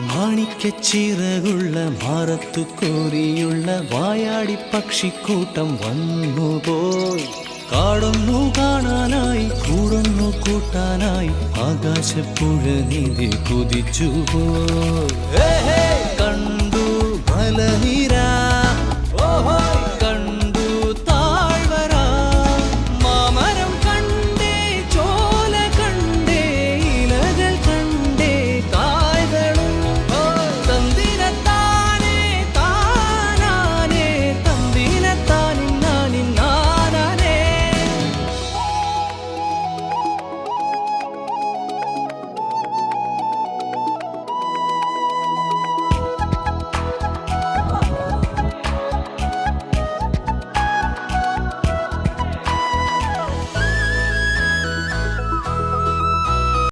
മാണിക്കച്ചിറകുള്ള മാറത്തു കോരിയുള്ള വായാടി പക്ഷിക്കൂട്ടം വന്നുപോയി. കാടൊന്നു കാണാനായി കൂടൊന്നു കൂട്ടാനായി ആകാശപ്പുഴ നീതി കുതിച്ചുപോയി. കണ്ടു മലനിര